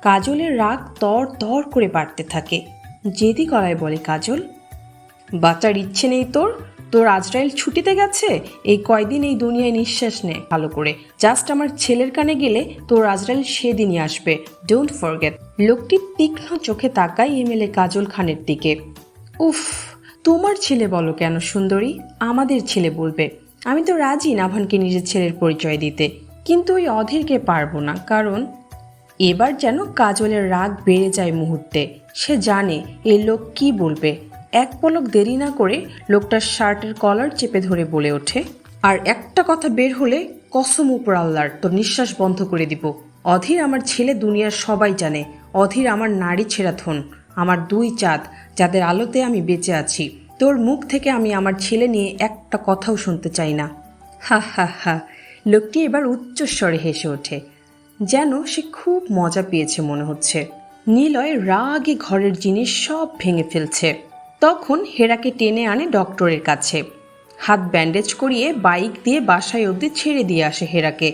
কাজলের রাগ তর তর করে বাড়তে থাকে। জেদি গলায় বলে কাজল, বাঁচার ইচ্ছে নেই তোর? তোর আজরাইল ছুটিতে গেছে, এই কয়দিন এই দুনিয়ায় নিঃশ্বাস নে ভালো করে। জাস্ট আমার ছেলের কানে গেলে তোর আজরাইল সেদিনই আসবে, ডোন্ট ফরগেট। লোকটি তীক্ষ্ণ চোখে তাকায় এমএলএ কাজল খানের দিকে। উফ, তোমার ছেলে বলো কেন সুন্দরী? আমাদের ছেলে বলবে। আমি তো রাজি নাভানকে নিজের ছেলের পরিচয় দিতে, কিন্তু ওই অধীরকে পারবো না। কারণ এবার যেন কাজলের রাগ বেড়ে যায় মুহূর্তে। সে জানে এই লোক কি বলবে। এক পলক দেরি না করে লোকটার শার্টের কলার চেপে ধরে বলে ওঠে, আর একটা কথা বের হলে কসম উপর আল্লাহর তোর নিঃশ্বাস বন্ধ করে দিব। অধীর আমার ছেলে, দুনিয়ার সবাই জানে। অধীর আমার নারী ছেঁড়া ধন, আমার দুই চাঁদ, যাদের আলোতে আমি বেঁচে আছি। তোর মুখ থেকে আমি আমার ছেলে নিয়ে একটা কথাও শুনতে চাই না। হা হা হা। লোকটি এবার উচ্চস্বরে হেসে ওঠে, যেন সে খুব মজা পেয়েছে মনে হচ্ছে। নিলয় রাগে ঘরের জিনিস সব ভেঙে ফেলছে। তখন হেরাকে টেনে আনে ডক্টরের কাছে। হাত ব্যান্ডেজ করিয়ে বাইক দিয়ে বাসায় অবধি ছেড়ে দিয়ে আসে হেরাকে।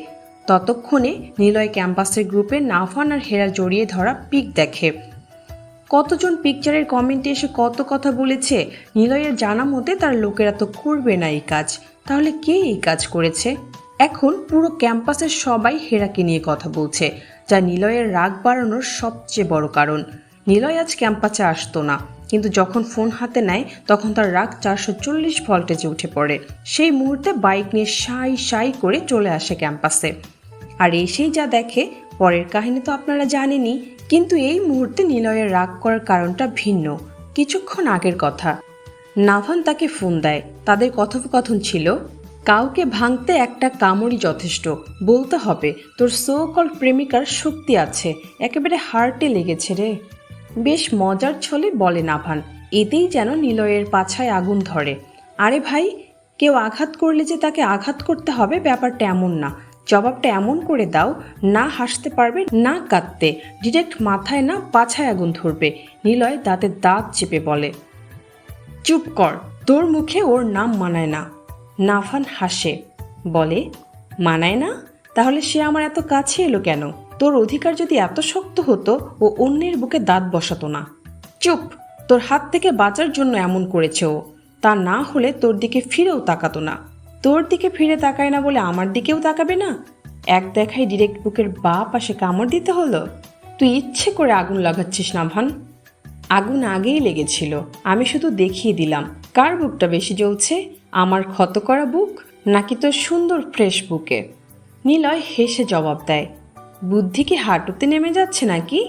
ততক্ষণে নিলয় ক্যাম্পাসের গ্রুপে নাফান আর হেরা জড়িয়ে ধরা পিক দেখে। কতজন পিকচারের কমেন্টে এসে কত কথা বলেছে। নিলয়ের জানা মতে তার লোকেরা তো করবে না এই কাজ, তাহলে কে এই কাজ করেছে? এখন পুরো ক্যাম্পাসের সবাই হেরাকে নিয়ে কথা বলছে, যা নিলয়ের রাগ বাড়ানোর সবচেয়ে বড় কারণ। নিলয় আজ ক্যাম্পাসে আসতো না, কিন্তু যখন ফোন হাতে নেয় তখন তার রাগ 440 ভোল্টেজে উঠে পড়ে। সেই মুহূর্তে বাইক নিয়ে সাই সাই করে চলে আসে ক্যাম্পাসে। আর এসেই যা দেখে, পরের কাহিনী তো আপনারা জানেনই। কিন্তু এই মুহূর্তে নিলয়ের রাগ করার কারণটা ভিন্ন। কিছুক্ষণ আগের কথা, নাভান তাকে ফোন দেয়। তাদের কথোপকথন ছিল, কাউকে ভাঙতে একটা কামড়ই যথেষ্ট। বলতে হবে তোর সো কল প্রেমিকার শক্তি আছে, একেবারে হার্টে লেগেছে রে। বেশ মজার ছলে বলে নাভান। এতেই যেন নিলয়ের পাছায় আগুন ধরে। আরে ভাই, কেউ আঘাত করলে যে তাকে আঘাত করতে হবে ব্যাপারটা এমন না। জবাবটা এমন করে দাও, না হাসতে পারবে না কাঁদতে, ডিরেক্ট মাথায় না পাছায় আগুন ধরবে। নিলয় দাঁতে দাঁত চেপে বলে, চুপ কর, তোর মুখে ওর নাম মানায় না। নাভান হাসে, বলে, মানায় না? তাহলে সে আমার এত কাছে এলো কেন? তোর অধিকার যদি এত শক্ত হতো ও অন্যের বুকে দাঁত বসাতো না। চুপ, তোর হাত থেকে বাঁচার জন্য এমন করেছে ও। তা না হলে তোর দিকে ফিরেও তাকাতো না। তোর দিকে ফিরে তাকায় না বলে আমার দিকেও তাকাবে না? এক দেখাই ডিরেক্ট বুকের বাঁ পাশে কামড় দিতে হলো। তুই ইচ্ছে করে আগুন লাগাচ্ছিস নাভান। আগুন আগেই লেগেছিল, আমি শুধু দেখিয়ে দিলাম। কার বুকটা বেশি জ্বলছে, আমার ক্ষত করা বুক নাকি তোর সুন্দর ফ্রেশ বুকে? নিলয় হেসে জবাব দেয়, বুদ্ধি কি হাঁটুতে নেমে যাচ্ছে নাকি?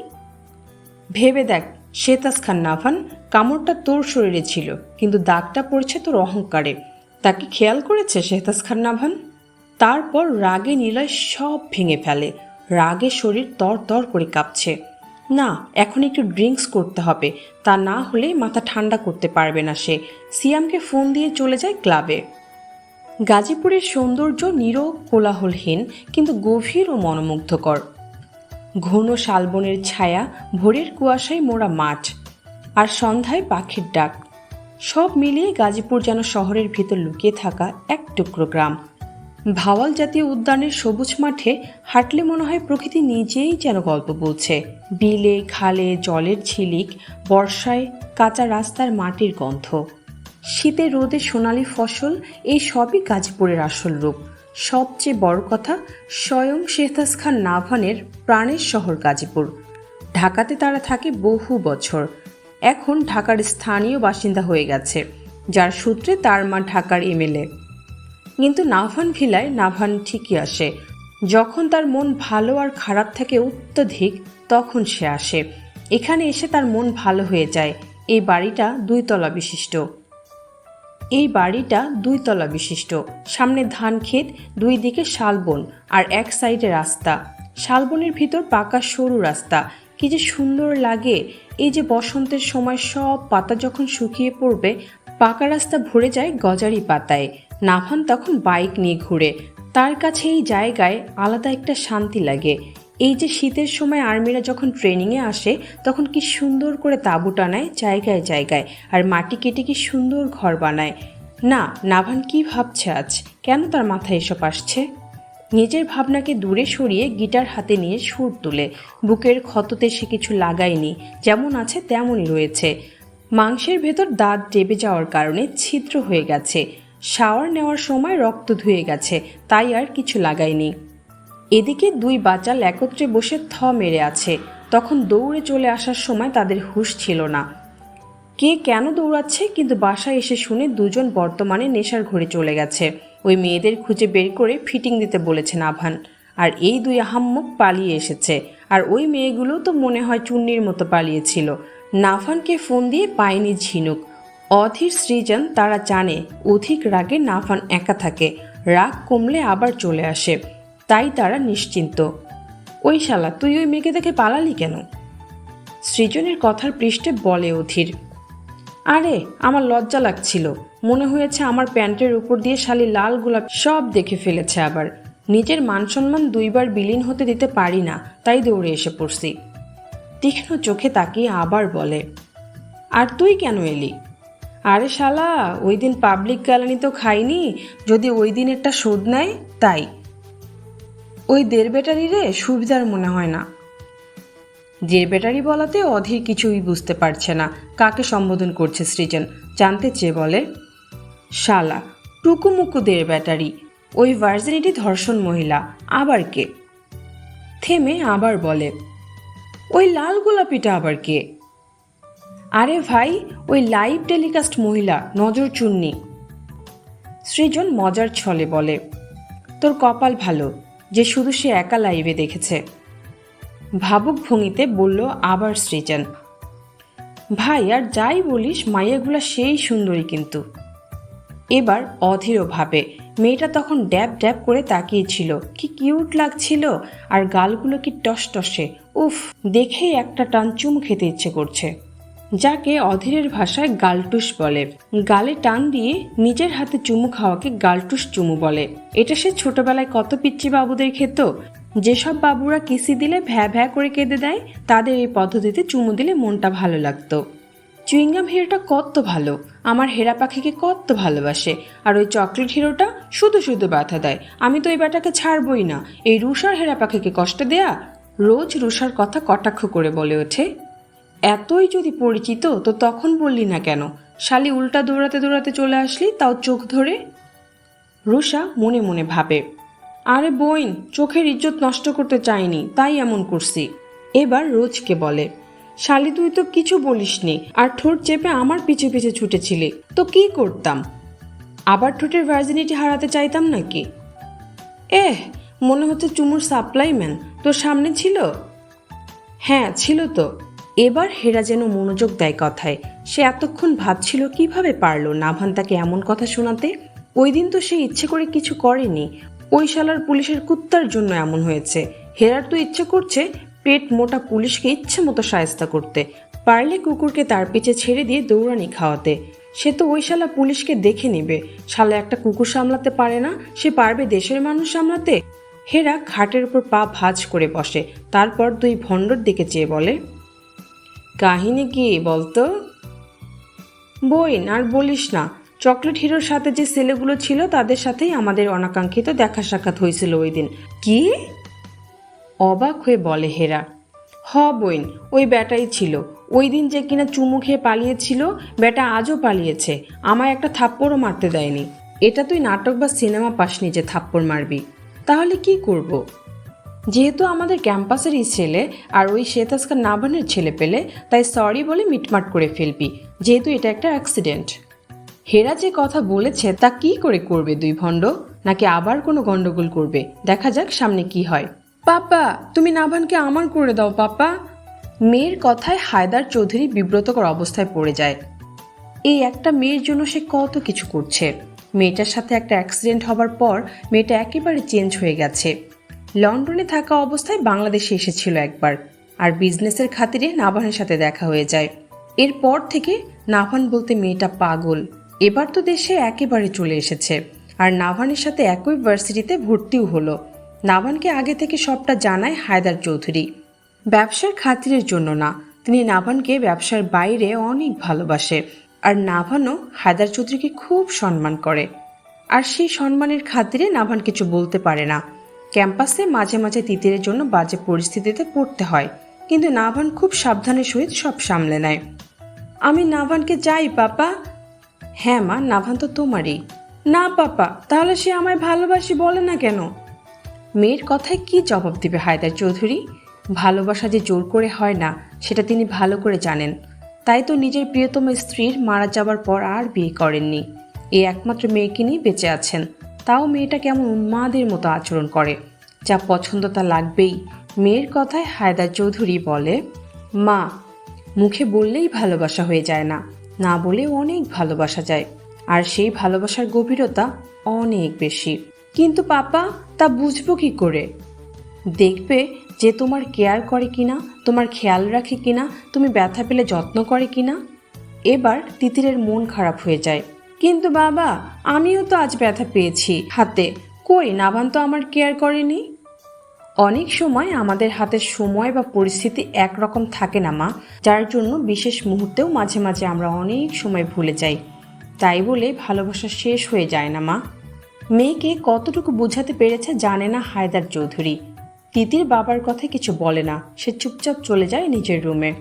ভেবে দেখ শেহতাজ খান নাভান, কামড়টা তোর শরীরে ছিল, কিন্তু দাগটা পড়ছে তোর অহংকারে। তাকে খেয়াল করেছে শেহতাজ খান নাভান? তারপর রাগে নিলয় সব ভেঙে ফেলে। রাগে শরীর তর তর করে কাঁপছে। না, এখন একটু ড্রিঙ্কস করতে হবে, তা না হলে মাথা ঠান্ডা করতে পারবে না সে। সিয়ামকে ফোন দিয়ে চলে যায় ক্লাবে। গাজীপুরের সৌন্দর্য নীরব, কোলাহলহীন, কিন্তু গভীর ও মনোমুগ্ধকর। ঘন শালবনের ছায়া, ভোরের কুয়াশায় মোড়া মাঠ, আর সন্ধ্যায় পাখির ডাক। সব মিলিয়ে গাজীপুর যেন শহরের ভিতর লুকিয়ে থাকা এক টুকরো গ্রাম। ভাওয়াল জাতীয় উদ্যানের সবুজ মাঠে হাঁটলে মনে হয় প্রকৃতি নিজেই যেন গল্প বলছে। বিলে খালে জলের ঝিলিক, বর্ষায় কাঁচা রাস্তার মাটির গন্ধ, শীতে রোদে সোনালি ফসল, এই সবই গাজীপুরের আসল রূপ। সবচেয়ে বড় কথা, স্বয়ং শেহতাজ খান নাভানের প্রাণের শহর গাজীপুর। ঢাকাতে তারা থাকে বহু বছর, এখন ঢাকার স্থানীয় বাসিন্দা হয়ে গেছে, যার সূত্রে তার মা ঢাকার এমএলএ। কিন্তু নাভান ভিলায় নাভান ঠিকই আসে। যখন তার মন ভালো আর খারাপ থাকে অত্যধিক, তখন সে আসে। এখানে এসে তার মন ভালো হয়ে যায়। এই বাড়িটা দুই তলা বিশিষ্ট। সামনে ধান ক্ষেত, দুই দিকে শালবন, আর এক সাইডে রাস্তা। শালবনের ভিতর পাকা সরু রাস্তা। কি যে সুন্দর লাগে! এই যে বসন্তের সময় সব পাতা যখন শুকিয়ে পড়বে, পাকা রাস্তা ভরে যায় গজারি পাতায়। নাভান তখন বাইক নিয়ে ঘুরে। তার কাছে এই জায়গায় আলাদা একটা শান্তি লাগে। এই যে শীতের সময় আর্মিরা যখন ট্রেনিংয়ে আসে, তখন কি সুন্দর করে তাঁবু টানায় জায়গায় জায়গায়, আর মাটি কেটে কি সুন্দর ঘর বানায়। না, নাভান কি ভাবছে আজ? কেন তার মাথায় এসব আসছে? নিজের ভাবনাকে দূরে সরিয়ে গিটার হাতে নিয়ে সুর তুলে। বুকের ক্ষততে সে কিছু লাগায়নি, যেমন আছে তেমনই রয়েছে। মাংসের ভেতর দাঁত ডেবে যাওয়ার কারণে ছিদ্র হয়ে গেছে। শাওয়ার নেওয়ার সময় রক্ত ধুয়ে গেছে, তাই আর কিছু লাগায়নি। এদিকে দুই বাচাল একত্রে বসে থ মেরে আছে। তখন দৌড়ে চলে আসার সময় তাদের হুঁশ ছিল না কে কেন দৌড়াচ্ছে, কিন্তু বাসায় এসে শুনে দুজন বর্তমানে নেশার ঘরে চলে গেছে। ওই মেয়েদের খুঁজে বের করে ফিটিং দিতে বলেছে নাভান। আর এই দুই আহাম্মক পালিয়ে এসেছে। আর ওই মেয়েগুলো তো মনে হয় চুন্নির মতো পালিয়েছিল। নাভানকে ফোন দিয়ে পায়নি ঝিনুক। অধীর সৃজন তারা জানে অধিক রাগে নাভান একা থাকে, রাগ কমলে আবার চলে আসে, তাই তারা নিশ্চিন্ত। ওই শালা, তুই ওই মেয়েকে দেখে পালালি কেন? সৃজনের কথার পৃষ্ঠে বলে অধীর, আরে আমার লজ্জা লাগছিল, মনে হয়েছে আমার প্যান্টের উপর দিয়ে শালি লাল গোলাপ সব দেখে ফেলেছে। আবার নিজের মানসম্মান দুইবার বিলীন হতে দিতে পারি না, তাই দৌড়ে এসে পড়ছি। তীক্ষ্ণ চোখে তাকিয়ে আবার বলে, আর তুই কেন এলি? আরে শালা, ওই দিন পাবলিক গ্যালারি তো খাইনি, যদি ওই দিনেরটা শোধ নেয় তাই। ওই দেড় ব্যাটারি রে সুবিধার মনে হয় না। দেড় ব্যাটারি বলাতে অধীর কিছুই বুঝতে পারছে না কাকে সম্বোধন করছে সৃজন, জানতে চেয়ে বলে, শালা টুকুমুকু দেড় ব্যাটারি, ওই ভার্জিনিটি ধর্ষণ মহিলা, আবার কে? থেমে আবার বলে, ওই লাল গোলাপিটা আবার কে? আরে ভাই, ওই লাইভ টেলিকাস্ট মহিলা, নজর চুন্নি। সৃজন মজার ছলে বলে, তোর কপাল ভালো যে শুধু সে একা লাইভে দেখেছে। ভাবুক ভঙ্গিতে বলল আবার সৃজন। ভাই আর যাই বলিস, মাইয়াগুলা সেই সুন্দরী কিন্তু। এবার অধীরও ভাবে, মেয়েটা তখন ড্যাব ড্যাব করে তাকিয়েছিল, কি কিউট লাগছিল, আর গালগুলো কি টসটসে, উফ, দেখেই একটা টান চুমু খেতে ইচ্ছে করছে, যাকে অধীরের ভাষায় গালটুস বলে। গালে টান দিয়ে নিজের হাতে চুমু খাওয়াকে গালটুস চুমু বলে। এটা সে ছোটবেলায় কত পিচ্চি বাবুদের খেত। যেসব বাবুরা কিসি দিলে ভ্যা ভ্যা করে কেঁদে দেয়, তাদের এই পদ্ধতিতে চুমু দিলে মনটা ভালো লাগতো। চুইংগাম হিরোটা কত ভালো, আমার হেরা পাখিকে কত ভালোবাসে, আর ওই চকলেট হিরোটা শুধু শুধু ব্যথা দেয়। আমি তো এই ব্যাটাকে ছাড়বই না, এই রুষার হেরা পাখিকে কষ্ট দেয়া। রোজ রুষার কথা কটাক্ষ করে বলে ওঠে। এতই যদি পরিচিত তো তখন বললি না কেন? শালি উল্টা দৌড়াতে দৌড়াতে চলে আসলি, তাও চোখ ধরে। রুষা মনে মনে ভাবে, আরে বইন, চোখের ইজ্জত নষ্ট করতে চাইনি, তাই এমন করছি। এবার রোজকে বলে, শালি তুই তো কিছু বলিসনি, আর ঠোঁট চেপে আমার পিছে পিছে ছুটেছিলি, তো কি করতাম? আবার ঠোঁটের ভার্জিনিটি হারাতে চাইতাম নাকি? মনে হচ্ছে চুমুর সাপ্লাই ম্যান তোর সামনে ছিল। হ্যাঁ ছিল তো। এবার হেরা যেন মনোযোগ দেয় কথায়। সে এতক্ষণ ভাবছিল কিভাবে পারলো নাভান তাকে এমন কথা শোনাতে। ওই দিন তো সে ইচ্ছে করে কিছু করেনি, ওই শালার পুলিশের কুত্তার জন্য এমন হয়েছে। হেরার তো ইচ্ছে করছে পেট মোটা পুলিশকে ইচ্ছে মতো শায়েস্তা করতে, পারলে কুকুরকে তার পিছে ছেড়ে দিয়ে দৌড়ানি খাওয়াতে। সে তো ওই শালা পুলিশকে দেখে নেবে, শালা একটা কুকুর সামলাতে পারে না, সে পারবে দেশের মানুষ সামলাতে? হেরা খাটের উপর পা ভাঁজ করে বসে, তারপর দুই ভণ্ডর দিকে চেয়ে বলে, কাহিনী কি বলতো? বইন আর বলিস না, চকলেট হিরোর সাথে যে ছেলেগুলো ছিল তাদের সাথেই আমাদের অনাকাঙ্ক্ষিত দেখা সাক্ষাৎ হয়েছিল ওই দিন। কি? অবাক হয়ে বলে হেরা। হ বইন, ওই ব্যাটাই ছিল ওই দিন যে কিনা চুমু খেয়ে পালিয়েছিল। ব্যাটা আজও পালিয়েছে, আমায় একটা থাপ্পড়ও মারতে দেয়নি। এটা তুই নাটক বা সিনেমা পাসনি যে থাপ্পড় মারবি? তাহলে কি করব? যেহেতু আমাদের ক্যাম্পাসেরই ছেলে আর ওই শ্বেতাস্কার নাভানের ছেলে পেলে, তাই সরি বলে মিটমাট করে ফেলবি, যেহেতু এটা একটা অ্যাক্সিডেন্ট। হেরা যে কথা বলেছে তা কি করে করবে দুই ভণ্ড? নাকি আবার কোনো গন্ডগোল করবে? দেখা যাক সামনে কি হয়। পাপা, তুমি নাভানকে আমার করে দাও পাপা। মেয়ের কথায় হায়দার চৌধুরী বিব্রতকর অবস্থায় পড়ে যায়। এই একটা মেয়ের জন্য সে কত কিছু করছে। মেয়েটার সাথে একটা অ্যাক্সিডেন্ট হবার পর মেয়েটা একেবারে চেঞ্জ হয়ে গেছে। লন্ডনে থাকা অবস্থায় বাংলাদেশে এসেছিল একবার, আর বিজনেসের খাতিরে নাভানের সাথে দেখা হয়ে যায়। এরপর থেকে নাভান বলতে মেয়েটা পাগল। এবার তো দেশে একেবারে চলে এসেছে, আর নাভানের সাথে একই ভার্সিটিতে ভর্তিও হলো। নাভানকে আগে থেকে সবটা জানায় হায়দার চৌধুরী। ব্যবসার খাতিরের জন্য না, তিনি নাভানকে ব্যবসার বাইরে অনেক ভালোবাসে, আর নাভানও হায়দার চৌধুরীকে খুব সম্মান করে। আর সেই সম্মানের খাতিরে নাভান কিছু বলতে পারে না। ক্যাম্পাসে মাঝে মাঝে তিতিরের জন্য বাজে পরিস্থিতিতে পড়তে হয়, কিন্তু নাভান খুব সাবধানের সহিত সব সামলে নেয়। আমি নাভানকে চাই পাপা। হ্যাঁ মা, নাভান তো তোমারই। না পাপা, তাহলে সে আমায় ভালোবাসি বলে না কেন? মেয়ের কথায় কি জবাব দিবে হায়দার চৌধুরী? ভালোবাসা যে জোর করে হয় না সেটা তিনি ভালো করে জানেন, তাই তো নিজের প্রিয়তম স্ত্রীর মারা যাবার পর আর বিয়ে করেননি। এই একমাত্র মেয়েকে নিয়ে বেঁচে আছেন, তাও মেয়েটা কেমন উন্মাদের মতো আচরণ করে। যা পছন্দ তা লাগবেই। মেয়ের কথায় হায়দার চৌধুরী বলে, মা, মুখে বললেই ভালোবাসা হয়ে যায় না, না বলেও অনেক ভালোবাসা যায়, আর সেই ভালোবাসার গভীরতা অনেক বেশি। কিন্তু পাপা, তা বুঝবো কি করে? দেখবে যে তোমার কেয়ার করে কিনা, তোমার খেয়াল রাখে কিনা, তুমি ব্যথা পেলে যত্ন করে কিনা। এবার তিতিরের মন খারাপ হয়ে যায়। কিন্তু বাবা, আমিও তো আজ ব্যথা পেয়েছি হাতে, কই নাভান তো আমার কেয়ার করেনি। অনেক সময় আমাদের হাতে সময় বা পরিস্থিতি একরকম থাকে না মা, যার জন্য বিশেষ মুহূর্তেও মাঝে মাঝে আমরা অনেক সময় ভুলে যাই। তাই বলে ভালোবাসা শেষ হয়ে যায় না মা। মেয়েকে কতটুকু বোঝাতে পেরেছে জানে না হায়দার চৌধুরী। তিতির বাবার কথা কিছু বলে না, সে চুপচাপ চলে যায় নিজের রুমে।